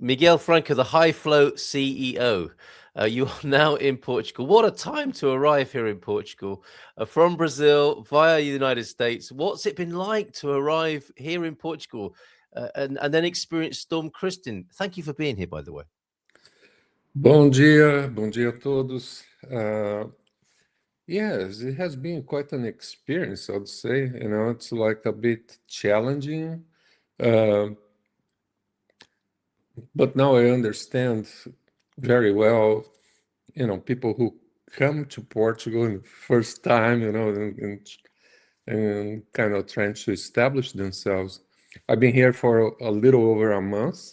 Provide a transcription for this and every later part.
Miguel Franco, the High Flow CEO. You are now in Portugal. What a time to arrive here in Portugal from Brazil via the United States. What's it been like to arrive here in Portugal and then experience Storm Kristin? Thank you for being here, by the way. Bom dia a todos. Yes, it has been quite an experience, I'd say. It's like a bit challenging, uh, but now I understand very well, people who come to Portugal in the first time, and kind of trying to establish themselves. I've been here for a little over a month.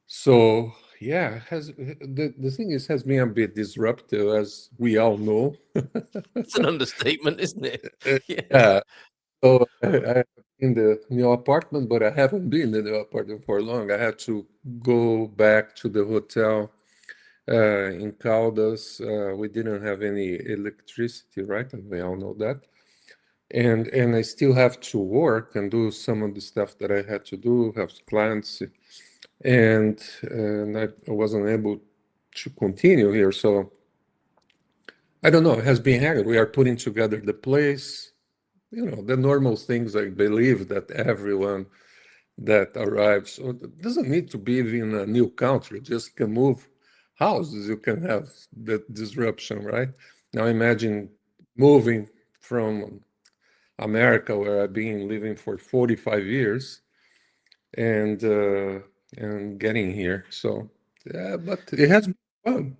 So yeah, the thing is has been a bit disruptive, as we all know. It's an understatement, isn't it? Yeah. Yeah. So I'm in the new apartment, but I haven't been in the apartment for long. I had to go back to the hotel in Caldas. We didn't have any electricity, right? And we all know that. And I still have to work and do some of the stuff that I had to do, have clients, and I wasn't able to continue here. So I don't know. It has been hard. We are putting together the place, the normal things I believe that everyone that arrives, or it doesn't need to be in a new country, just can move houses. You can have that disruption, right? Now imagine moving from America, where I've been living for 45 years, and uh, and getting here. So yeah, but it has been fun.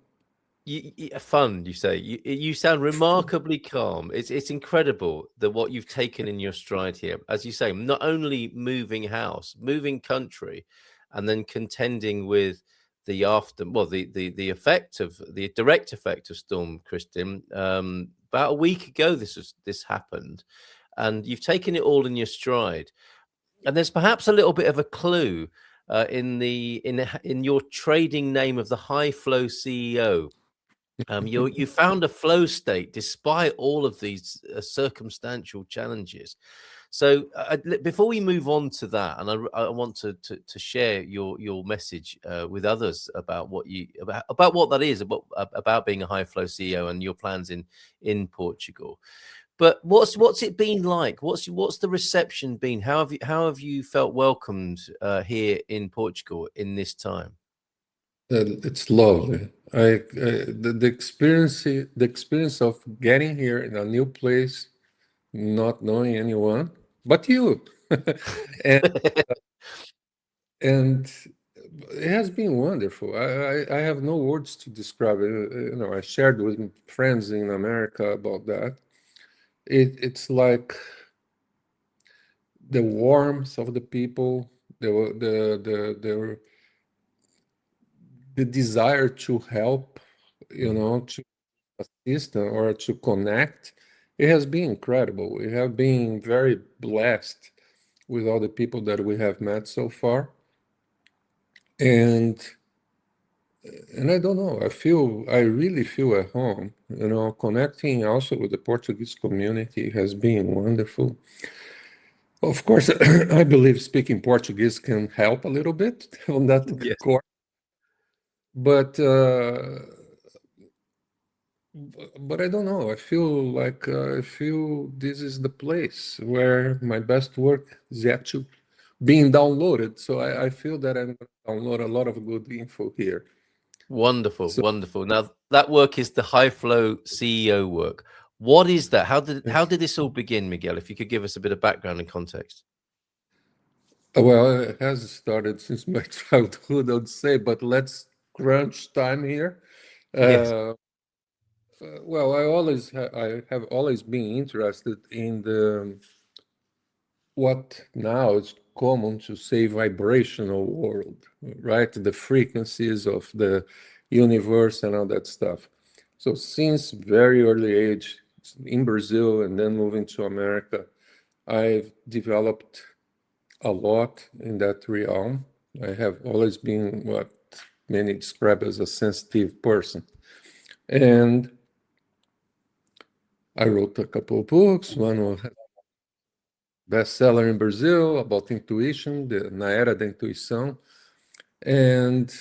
Fun, you say. You sound remarkably calm. It's incredible that what you've taken in your stride here. As you say, not only moving house, moving country, and then contending with the effect of the direct effect of Storm Kristin. About a week ago, this happened, and you've taken it all in your stride. And there's perhaps a little bit of a clue in your trading name of the High Flow CEO. You found a flow state despite all of these circumstantial challenges. So before we move on to that, and I want to share your message with others about about what that is about being a high flow CEO and your plans in Portugal. But what's it been like? What's the reception been? How have you felt welcomed here in Portugal in this time? It's lovely. The experience of getting here in a new place, not knowing anyone but you, and and it has been wonderful. I have no words to describe it. I shared with friends in America about that. It's like the warmth of the people, the desire to help, to assist or to connect. It has been incredible. We have been very blessed with all the people that we have met so far. And and I don't know, I really feel at home. Connecting also with the Portuguese community has been wonderful. Of course, I believe speaking Portuguese can help a little bit on that Yes. course, but but I don't know. I feel this is the place where my best work is yet to being downloaded. So I feel that I'm going to download a lot of good info here. Wonderful, So wonderful. Now that work is the High Flow CEO work. What is that? How did this all begin, Miguel? If you could give us a bit of background and context. well, it has started since my childhood, I would say, but let's crunch time here. Yes. Uh, well, I have always been interested in the what now is common to say vibrational world, right? The frequencies of the universe and all that stuff. So since very early age in Brazil and then moving to America, I've developed a lot in that realm. I have always been what many describe as a sensitive person. And I wrote a couple of books. One was bestseller in Brazil about intuition, Na Era da Intuição. and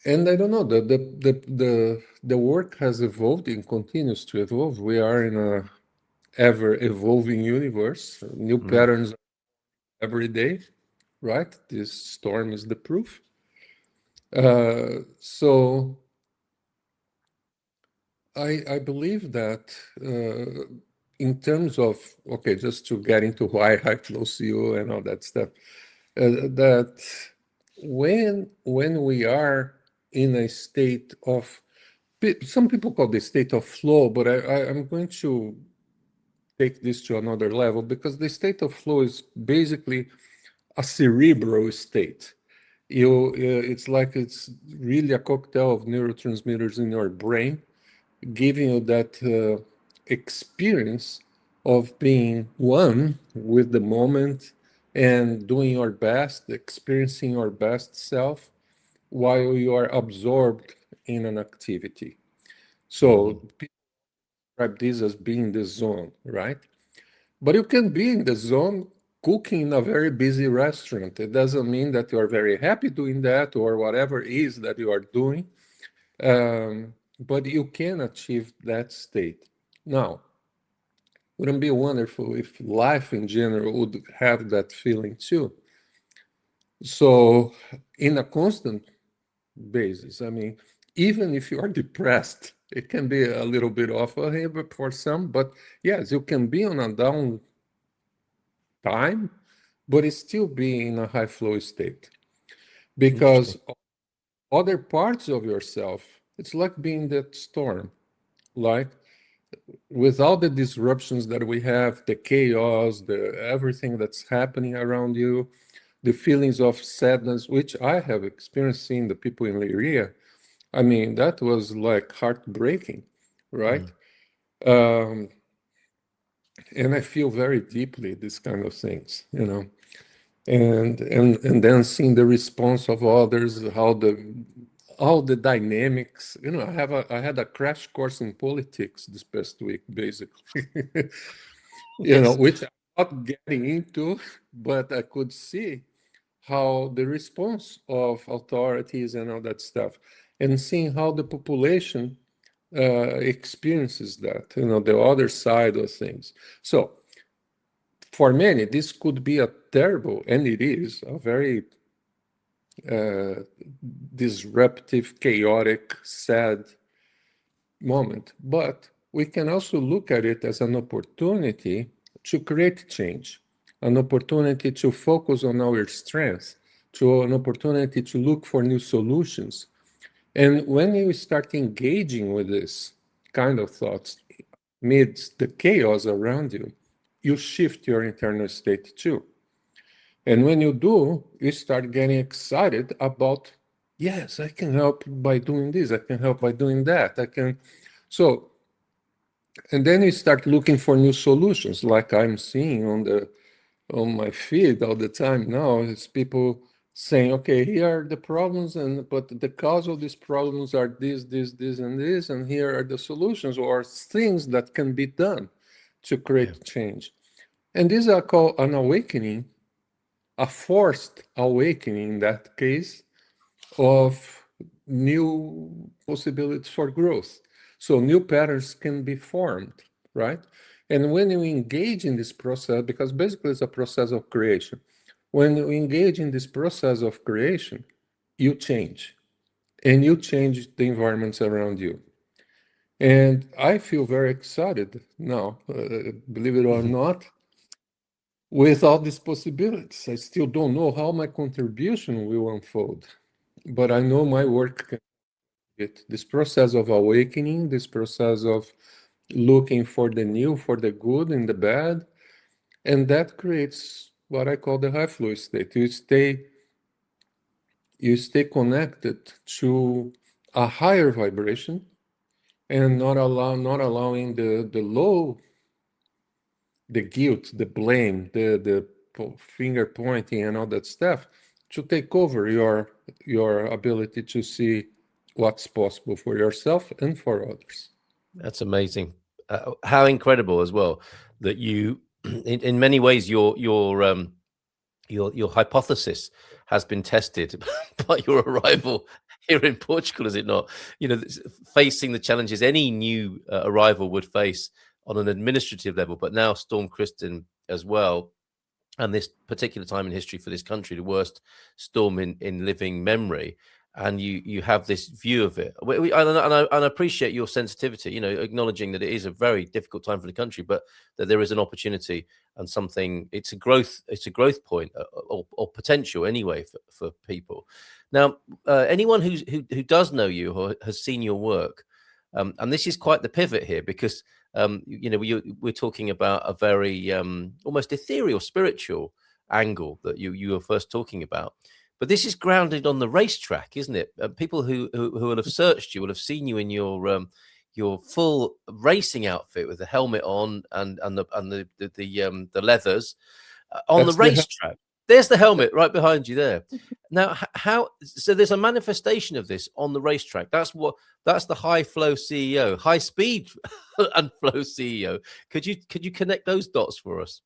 I don't know, the work has evolved and continues to evolve. We are in a ever evolving universe, new Mm. patterns every day, right? This storm is the proof. So I believe that in terms of, okay, just to get into why I close you and all that stuff, that when we are in a state of, some people call this state of flow, but I'm going to take this to another level, because the state of flow is basically a cerebral state. It's like it's really a cocktail of neurotransmitters in your brain, giving you that experience of being one with the moment and doing your best, experiencing your best self while you are absorbed in an activity. Hmm. So people describe this as being the zone, right? But you can be in the zone cooking in a very busy restaurant. It doesn't mean that you are very happy doing that or whatever it is that you are doing, but you can achieve that state. Now, wouldn't it be wonderful if life in general would have that feeling too? So, in a constant basis, I mean, even if you are depressed, it can be a little bit off a here for some, but yes, you can be on a down time, but it's still be in a high flow state, Interesting. because other parts of yourself, it's like being that storm, like with all the disruptions that we have, the chaos, the everything that's happening around you, the feelings of sadness, which I have experienced seeing the people in Leiria. I mean, that was like heartbreaking, right? Mm. Um, and I feel very deeply these kind of things, you know. And then seeing the response of others, how the all the dynamics, you know, I had a crash course in politics this past week, basically. You know, Yes. which I'm not getting into, but I could see how the response of authorities and all that stuff, and seeing how the population experiences that, you know, the other side of things. So for many, this could be a terrible, and it is a very uh, disruptive, chaotic, sad moment. But we can also look at it as an opportunity to create change, an opportunity to focus on our strengths, to an opportunity to look for new solutions. And when you start engaging with this kind of thoughts amidst the chaos around you, you shift your internal state too. And when you do, you start getting excited about, yes, I can help by doing this, I can help by doing that, I can. So, and then you start looking for new solutions, like I'm seeing on my feed all the time now. It's people saying, okay, here are the problems, and but the cause of these problems are this, and this, and here are the solutions or things that can be done to Yeah. create change. And these are called an awakening, a forced awakening in that case, of new possibilities for growth. So new patterns can be formed, right? And when you engage in this process, because basically it's a process of creation, when you engage in this process of creation, you change, and you change the environments around you. And I feel very excited now, believe it or Mhm. not, with all these possibilities. I still don't know how my contribution will unfold, but I know my work can it. This process of awakening, this process of looking for the new, for the good and the bad, and that creates what I call the high flow state. You stay connected to a higher vibration, and not allowing the low, the guilt, the blame, the finger pointing and all that stuff to take over your ability to see what's possible for yourself and for others. That's amazing. How incredible as well that you, in many ways, your hypothesis has been tested by your arrival here in Portugal, is it not? Facing the challenges any new arrival would face on an administrative level, but now Storm Kristen as well. And this particular time in history for this country, the worst storm in living memory, and you have this view of it. And I appreciate your sensitivity, acknowledging that it is a very difficult time for the country, but that there is an opportunity and something. It's a growth point, or potential anyway for people. Now, anyone who does know you or has seen your work, and this is quite the pivot here, because we're talking about a very almost ethereal, spiritual angle that you were first talking about. But this is grounded on the racetrack, isn't it? People who will have searched you will have seen you in your full racing outfit with the helmet on and the leathers on the That's the racetrack. There's the helmet right behind you there. Now, how? So there's a manifestation of this on the racetrack. That's the high flow CEO, high speed and flow CEO. Could you connect those dots for us?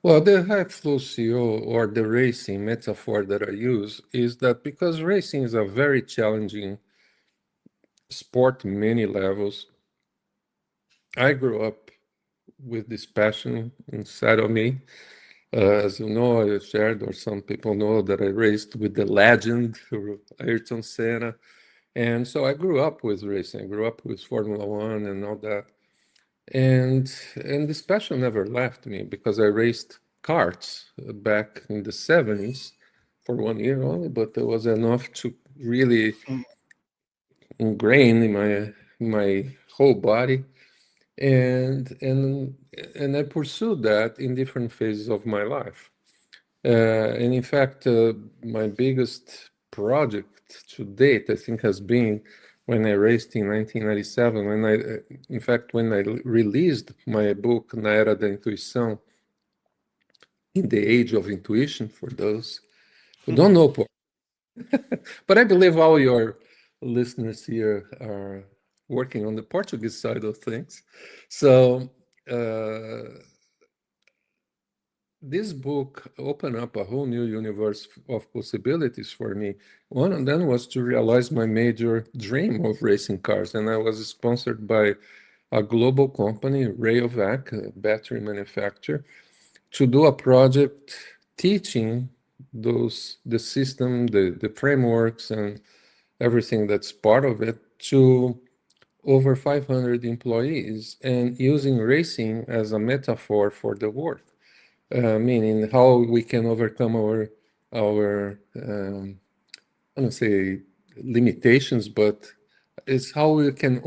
Well, the high flow CO or the racing metaphor that I use is that because racing is a very challenging sport in many levels, I grew up with this passion inside of me. As you know, I shared, or some people know, that I raced with the legend, Ayrton Senna. And so I grew up with racing. I grew up with Formula One and all that. And this passion never left me because I raced karts back in the 70s for 1 year only, but it was enough to really ingrain in my whole body. And I pursued that in different phases of my life. And in fact, my biggest project to date, I think, has been when I raced in 1997. When I released my book Na Era da Intuição, in the age of intuition, for those who don't know, but I believe all your listeners here are working on the Portuguese side of things. So this book opened up a whole new universe of possibilities for me. One of them was to realize my major dream of racing cars, and I was sponsored by a global company, Rayovac, a battery manufacturer, to do a project teaching the system, the frameworks, and everything that's part of it to over 500 employees, and using racing as a metaphor for the work. Meaning how we can overcome our I don't say limitations, but it's how we can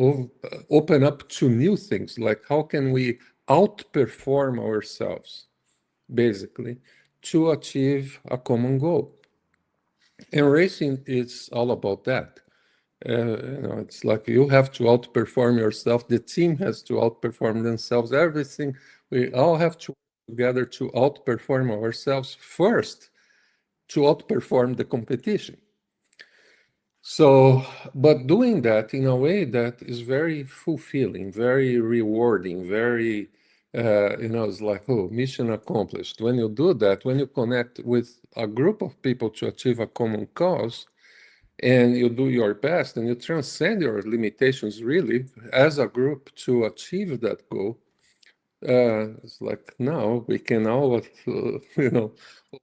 open up to new things. Like how can we outperform ourselves, basically, to achieve a common goal. And racing is all about that. It's like you have to outperform yourself. The team has to outperform themselves. Everything, we all have to work together to outperform ourselves first, to outperform the competition. So, but doing that in a way that is very fulfilling, very rewarding, very, it's like, oh, mission accomplished. When you do that, when you connect with a group of people to achieve a common cause, and you do your best and you transcend your limitations really as a group to achieve that goal, it's like now we can all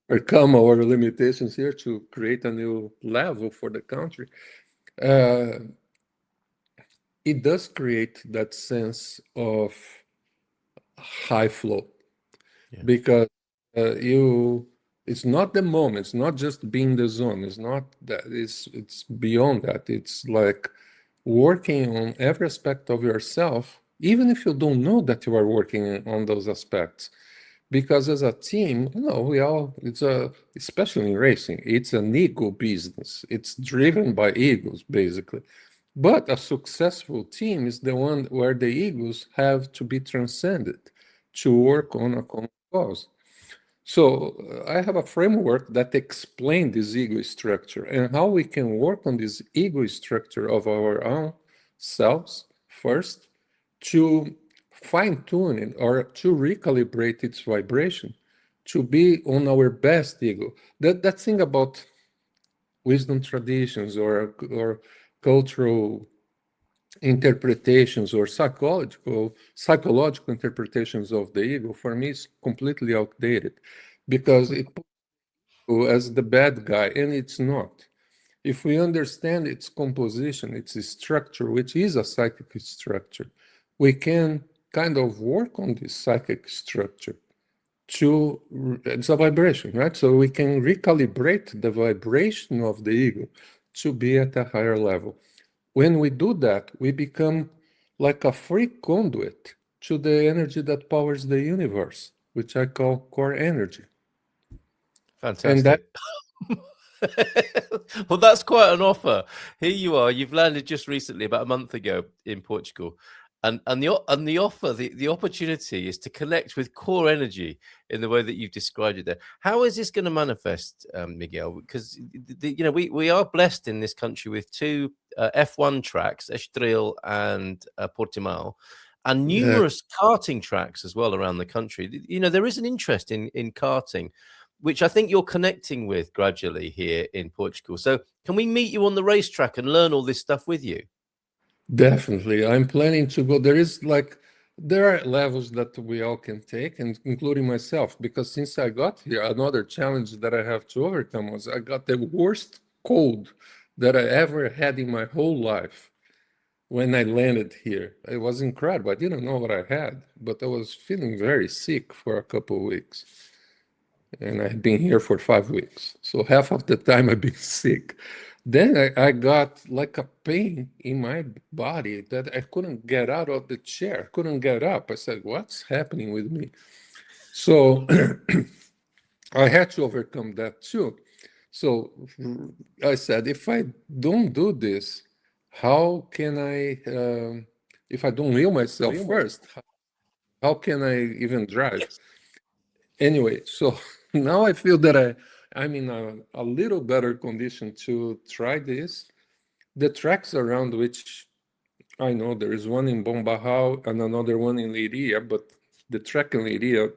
overcome our limitations here to create a new level for the country. It does create that sense of high flow. Yeah. Because it's not the moment, it's not just being the zone, it's not that, it's beyond that. It's like working on every aspect of yourself, even if you don't know that you are working on those aspects. Because as a team, especially in racing, it's an ego business. It's driven by egos, basically. But a successful team is the one where the egos have to be transcended to work on a common cause. So I have a framework that explains this ego structure and how we can work on this ego structure of our own selves first to fine tune it or to recalibrate its vibration to be on our best ego. That thing about wisdom traditions or cultural interpretations or psychological interpretations of the ego, for me is completely outdated, because it puts you as the bad guy, and it's not. If we understand its composition, its structure, which is a psychic structure, we can kind of work on this psychic structure to, it's a vibration, right? So we can recalibrate the vibration of the ego to be at a higher level. When we do that, we become like a free conduit to the energy that powers the universe, which I call core energy. And that, Fantastic. Well, that's quite an offer. Here you are. You've landed just recently, about a month ago, in Portugal, and the offer, the opportunity is to connect with core energy in the way that you've described it there. How is this going to manifest, Miguel? Because we are blessed in this country with two F1 tracks, Estoril and Portimao, and uh, numerous karting tracks as well around the country. There is an interest in karting, which I think you're connecting with gradually here in Portugal. So can we meet you on the racetrack and learn all this stuff with you? definitely, I'm planning to go. There are levels that we all can take, and including myself, because since I got here, another challenge that I have to overcome was I got the worst cold that I ever had in my whole life when I landed here. It was incredible. I didn't know what I had, but I was feeling very sick for a couple of weeks. And I've been here for 5 weeks. So half of the time I've been sick. Then I got like a pain in my body that I couldn't get out of the chair, couldn't get up. I said, what's happening with me? So I had to overcome that too. So I said, if I don't do this, how can if I don't heal myself first, how can I even drive? Anyway, so now I feel that I'm in a little better condition to try this. The tracks around which I know there is one in Bombajao and another one in Leiria, but the track in Leiria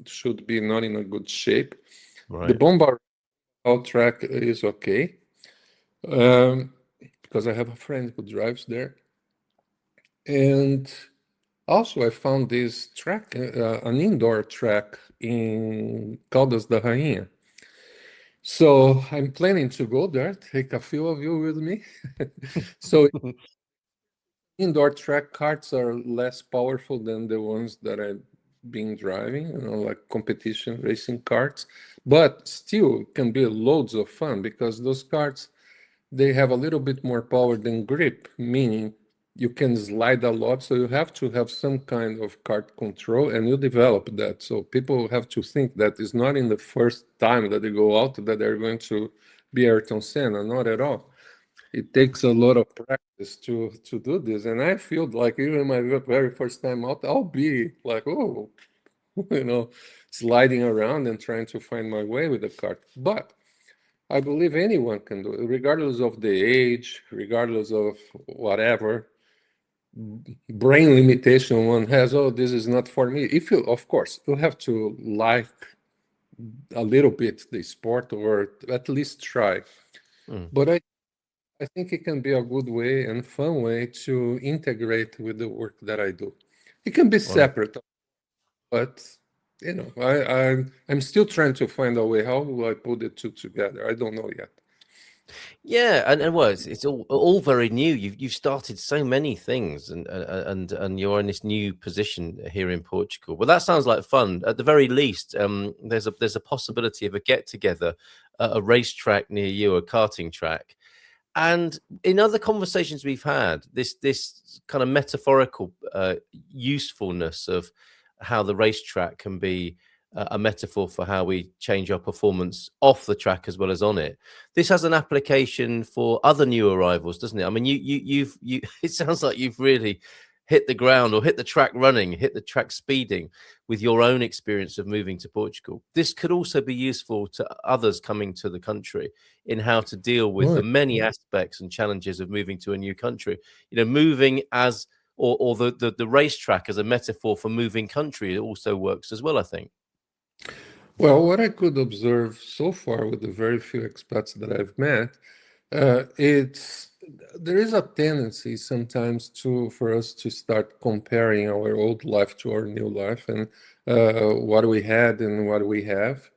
should be not in a good shape. The Right. Bombajao track is okay, because I have a friend who drives there. And also, I found this track, an indoor track in Caldas da Rainha. So I'm planning to go there, take a few of you with me. So indoor track carts are less powerful than the ones that I've been driving, like competition racing carts, but still can be loads of fun because those carts, they have a little bit more power than grip, meaning you can slide a lot. So you have to have some kind of cart control, and you develop that. So people have to think that it's not in the first time that they go out that they're going to be Ayrton Senna, not at all. It takes a lot of practice to do this. And I feel like even my very first time out, I'll be like, oh, you know, sliding around and trying to find my way with the cart. But I believe anyone can do it, regardless of the age, regardless of whatever brain limitation one has. Oh, this is not for me. If you, of course, you have to like a little bit the sport or at least try. Mm. But I think it can be a good way and fun way to integrate with the work that I do. It can be Wow. separate, but I'm still trying to find a way. How will I put the two together? I don't know yet. Yeah, and well, it's all very new. You've started so many things, and you're in this new position here in Portugal. Well, that sounds like fun. At the very least, there's a possibility of a get together at a racetrack near you, a karting track. And in other conversations we've had, this kind of metaphorical usefulness of how the racetrack can be a metaphor for how we change our performance off the track as well as on it. This has an application for other new arrivals, doesn't it? I mean, you've it sounds like you've really hit the ground or hit the track running, hit the track speeding with your own experience of moving to Portugal. This could also be useful to others coming to the country in how to deal with Oh, the many aspects and challenges of moving to a new country. Moving as or the racetrack as a metaphor for moving country, it also works as well, I think. Well, what I could observe so far with the very few expats that I've met, it's there is a tendency sometimes to for us to start comparing our old life to our new life and what we had and what we have.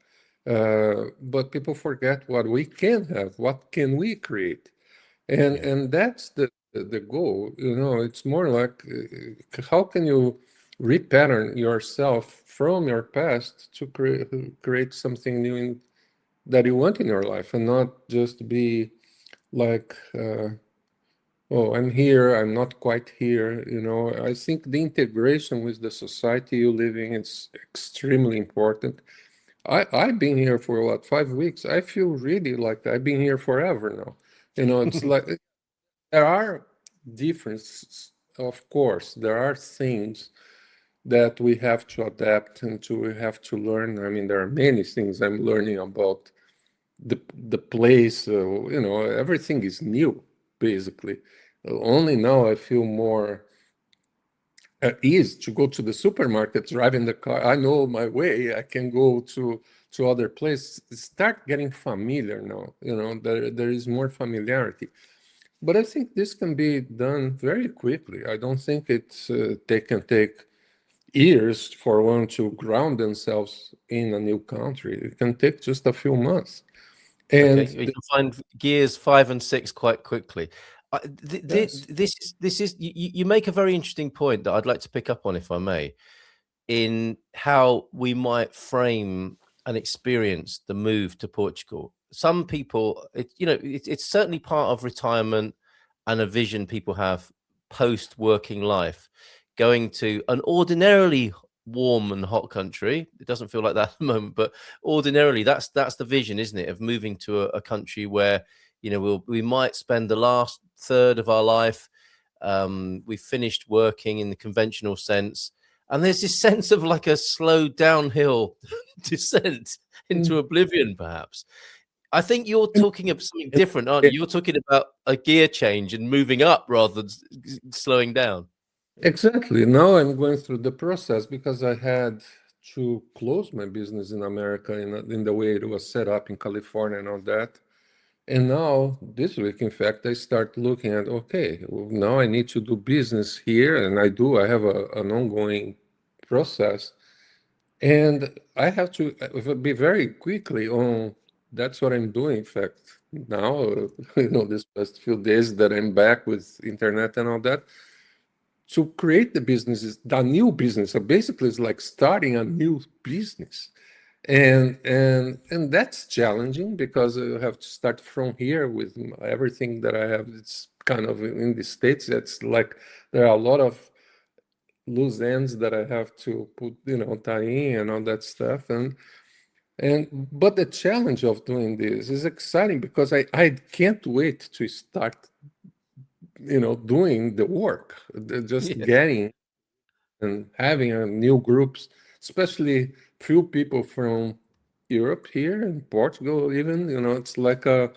But people forget what we can have, what can we create, Yeah. and that's the goal. You know, it's more like how can you repattern yourself from your past to create something new that you want in your life, and not just be like, oh, I'm here, I'm not quite here. You know, I think the integration with the society you live in is extremely important. I've been here for what, 5 weeks. I feel really like I've been here forever now. You know, it's like there are differences, of course. There are things that we have to adapt and to we have to learn. I mean, there are many things I'm learning about the place. You know, everything is new, basically. Only now I feel more at ease to go to the supermarket, driving the car. I know my way. I can go to other places. Start getting familiar now. You know, there is more familiarity. But I think this can be done very quickly. I don't think they can take years for one to ground themselves in a new country. It can take just a few months. Okay, And you can find gears 5 and 6 quite quickly. yes, This is you make a very interesting point that I'd like to pick up on, if I may, in how we might frame and experience the move to Portugal. Some people, it's certainly part of retirement and a vision people have post working life, going to an ordinarily warm and hot country. It doesn't feel like that at the moment, but ordinarily that's the vision, isn't it, of moving to a country where we might spend the last third of our life. We've finished working in the conventional sense, and there's this sense of like a slow downhill descent into mm, oblivion, perhaps. I think you're and- talking of something and- different, aren't you? You're talking about a gear change and moving up rather than slowing down. exactly. Now I'm going through the process because I had to close my business in America in the way it was set up in California and all that. And now, this week, in fact, I start looking at, okay, well, now I need to do business here, and I do. I have an ongoing process, and I have to be very quickly on. That's what I'm doing. In fact, now, this past few days that I'm back with internet and all that, to create the businesses, the new business. So basically, it's like starting a new business, and that's challenging because you have to start from here with everything that I have. It's kind of in the States. It's like there are a lot of loose ends that I have to put, tie in and all that stuff. And but the challenge of doing this is exciting because I can't wait to start, doing the work, just Yes. getting and having a new groups, especially few people from Europe here in Portugal, even, it's like I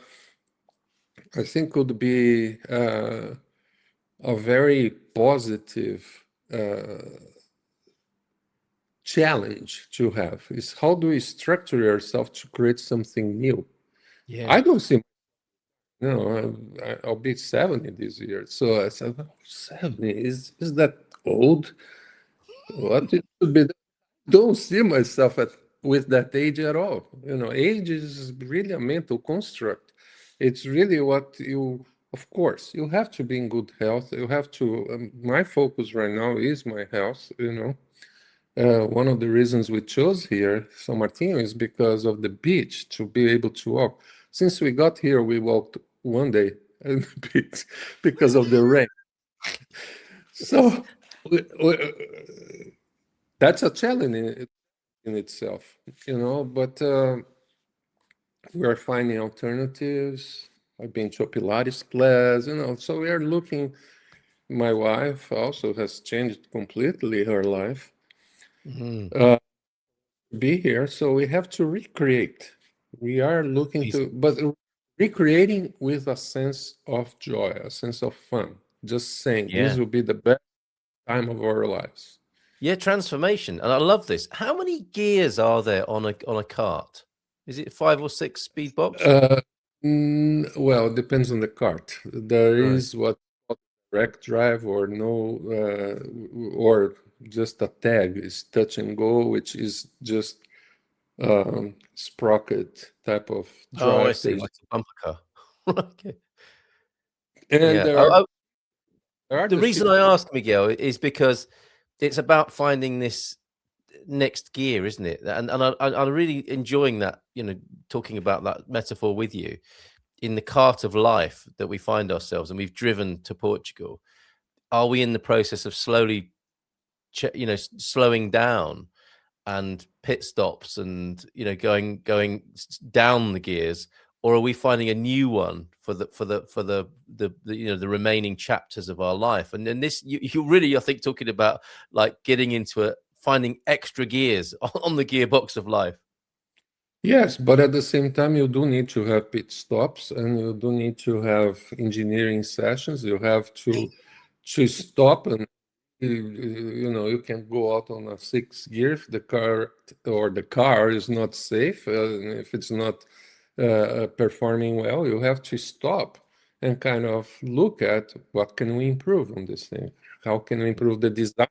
think could be a very positive challenge to have is how do we structure yourself to create something new? Yeah. I don't see, I'll be 70 this year. So I said, oh, 70, is that old? What it should be? Don't see myself with that age at all. Age is really a mental construct. It's really what of course, you have to be in good health. You have to, my focus right now is my health. One of the reasons we chose here, San Martino, is because of the beach to be able to walk. Since we got here, we walked one day on the beach because of the rain. So that's a challenge in itself, but we are finding alternatives. I've been to a Pilates class, so we are looking. My wife also has changed completely her life Mhm. to be here, so we have to recreate. We are looking Amazing. but recreating with a sense of joy, a sense of fun. Just saying, this Yeah. will be the best time of our lives. Yeah, transformation. And I love this. How many gears are there on a cart? Is it 5 or 6 speed box? Uh, well, it depends on the cart. There Right. is what direct drive or no, or just a tag is touch and go, which is just sprocket type of Oh, I drive. see. There's Like a bumper car. Okay. and Yeah. there are The the reason shift. I ask, Miguel, is because it's about finding this next gear, isn't it? And I'm really enjoying that, talking about that metaphor with you in the cart of life that we find ourselves, and we've driven to Portugal. Are we in the process of slowing down and pit stops and going down the gears, or are we finding a new one for the remaining chapters of our life? And then this you really, I think, talking about like getting into it, finding extra gears on the gearbox of life. Yes, but at the same time, you do need to have pit stops and you do need to have engineering sessions. You have to stop and you can go out on a sixth gear if the car is not safe, if it's not performing well. You have to stop and kind of look at what can we improve on this thing. How can we improve the design?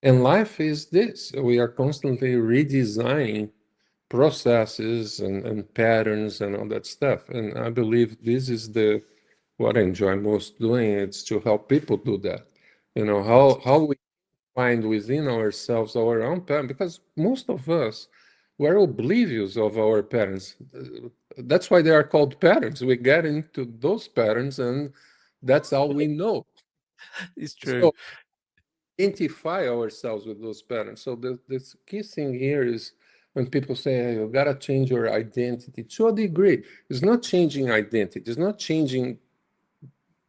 And life is this. We are constantly redesigning processes and patterns and all that stuff. And I believe this is the what I enjoy most doing. It's to help people do that. How we find within ourselves our own pattern, because most of us were oblivious of our patterns. That's why they are called patterns. We get into those patterns, and that's all we know. It's true. So identify ourselves with those patterns. So the key thing here is when people say, hey, you gotta change your identity to a degree. It's not changing identity, it's not changing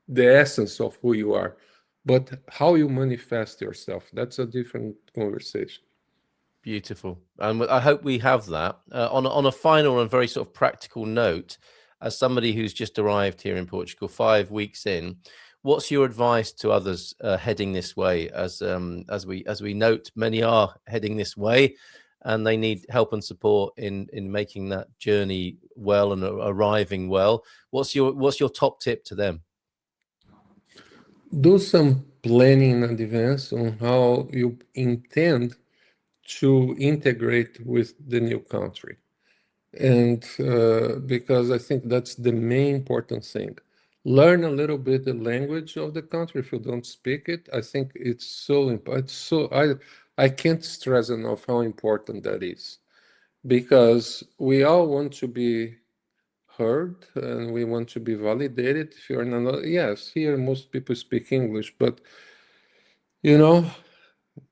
the essence of who you are, but how you manifest yourself. That's a different conversation. Beautiful. And I hope we have that. On a final and very sort of practical note, as somebody who's just arrived here in Portugal 5 weeks in, what's your advice to others heading this way? As we note, many are heading this way, and they need help and support in making that journey well and arriving well. What's your top tip to them? Do some planning in advance on how you intend to integrate with the new country. And because I think that's the main important thing. Learn a little bit the language of the country if you don't speak it. I think it's so important. So I can't stress enough how important that is, because we all want to be heard and we want to be validated. If you're in another, yes, here most people speak English, but you know,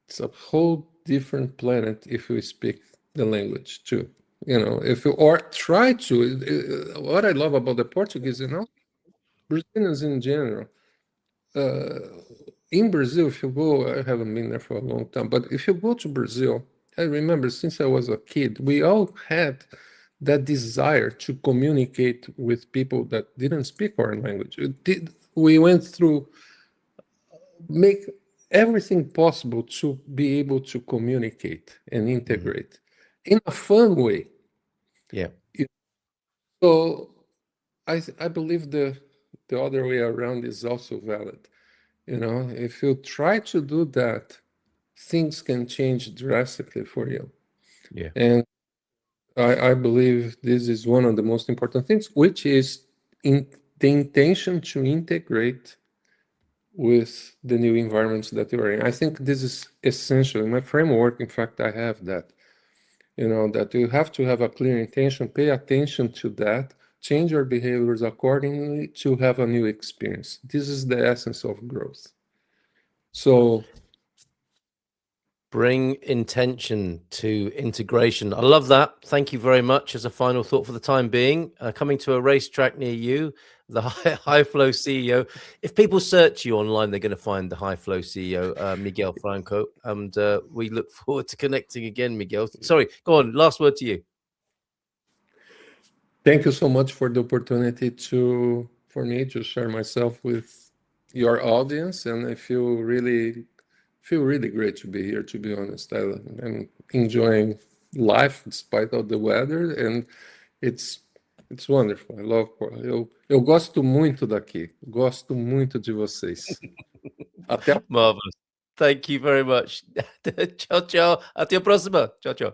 it's a whole different planet if we speak the language too. If you or try to. What I love about the Portuguese, Brazilians in general. Uh, in Brazil, if you go, I haven't been there for a long time, but if you go to Brazil, I remember since I was a kid, we all had that desire to communicate with people that didn't speak our language. We went through make everything possible to be able to communicate and Mhm. integrate in a fun way. Yeah. So I believe the other way around is also valid. If you try to do that, things can change drastically for you. Yeah. And I believe this is one of the most important things, which is in the intention to integrate with the new environments that you're in. I think this is essential. In my framework, in fact, I have that, that you have to have a clear intention, pay attention to that, change your behaviors accordingly to have a new experience. This is the essence of growth. So, Bring intention to integration. I love that. Thank you very much. As a final thought for the time being, coming to a racetrack near you, the High Flow CEO. If people search you online, they're going to find the High Flow CEO, Miguel Franco. And we look forward to connecting again, Miguel. Sorry, go on. Last word to you. thank you so much for the opportunity for me to share myself with your audience, and I feel really feel really great to be here, to be honest. I'm enjoying life despite of the weather, and it's wonderful. I love Portugal. Eu gosto muito daqui. Gosto muito de vocês. Até a Marvelous. Thank you very much. Ciao, ciao. Até a próxima. Ciao, ciao.